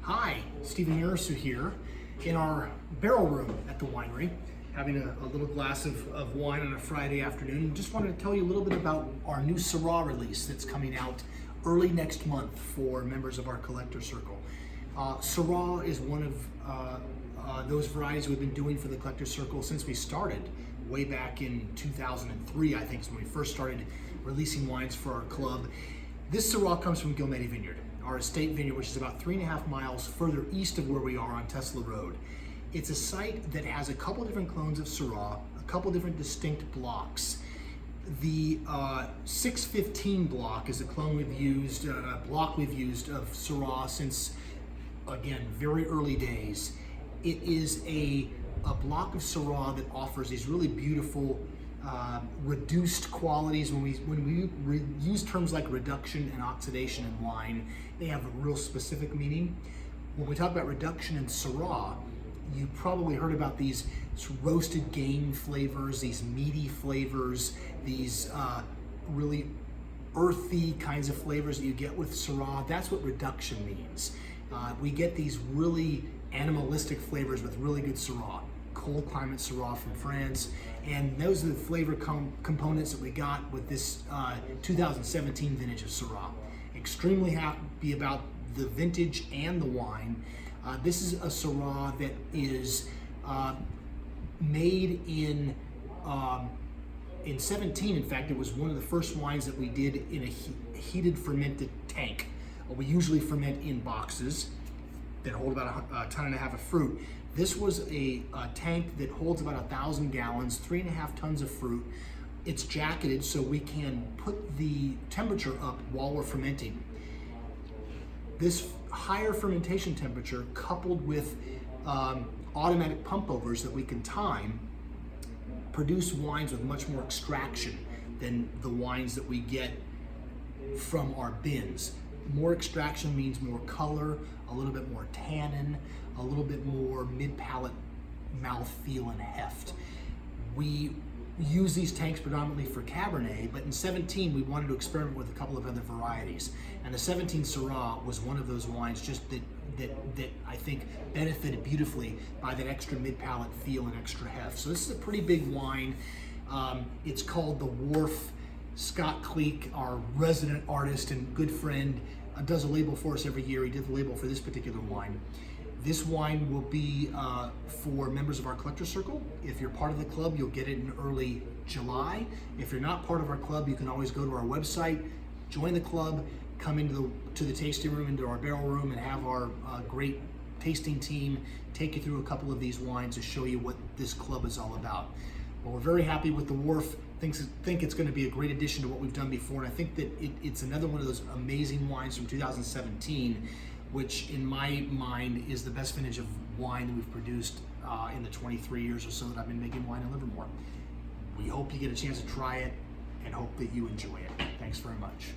Hi, Steven Kent here in our barrel room at the winery, having a little glass of wine on a Friday afternoon. Just wanted to tell you a little bit about our new Syrah release that's coming out early next month for members of our collector circle. Syrah is one of those varieties we've been doing for the collector circle since we started way back in 2003, I think is when we first started releasing wines for our club. This Syrah comes from Ghielmetti Vineyard, our estate vineyard, which is about 3.5 miles further east of where we are on Tesla Road. It's a site that has a couple different clones of Syrah, a couple different distinct blocks. The 615 block is a clone we've used, a block we've used of Syrah since, again, very early days. It is a block of Syrah that offers these really beautiful reduced qualities. When we use terms like reduction and oxidation in wine, they have a real specific meaning. When we talk about reduction in Syrah, you probably heard about these roasted game flavors, these meaty flavors, these really earthy kinds of flavors that you get with Syrah. That's what reduction means. We get these really animalistic flavors with really good Syrah. Cold climate Syrah from France, and those are the flavor components that we got with this 2017 vintage of Syrah. Extremely happy about the vintage and the wine. This is a Syrah that is made in 17. In fact, it was one of the first wines that we did in a heated fermented tank. We usually ferment in boxes that hold about a ton and a half of fruit. This was a tank that holds about 1,000 gallons, 3.5 tons of fruit. It's jacketed so we can put the temperature up while we're fermenting. This higher fermentation temperature, coupled with automatic pump overs that we can time, produce wines with much more extraction than the wines that we get from our bins. More extraction means more color, a little bit more tannin, a little bit more mid-palate mouthfeel and heft. We use these tanks predominantly for Cabernet, but in 17 we wanted to experiment with a couple of other varieties. And the 17 Syrah was one of those wines just that I think benefited beautifully by that extra mid-palate feel and extra heft. So this is a pretty big wine. It's called the Wharf. Scott Cleek, our resident artist and good friend, does a label for us every year. He did the label for this particular wine. This wine will be for members of our collector circle. If you're part of the club, you'll get it in early July. If you're not part of our club, you can always go to our website, join the club, come into the tasting room, into our barrel room, and have our great tasting team take you through a couple of these wines to show you what this club is all about. Well, we're very happy with the Wharf. Think it's going to be a great addition to what we've done before, and I think that it's another one of those amazing wines from 2017, which in my mind is the best vintage of wine that we've produced in the 23 years or so that I've been making wine in Livermore. We hope you get a chance to try it and hope that you enjoy it. Thanks very much.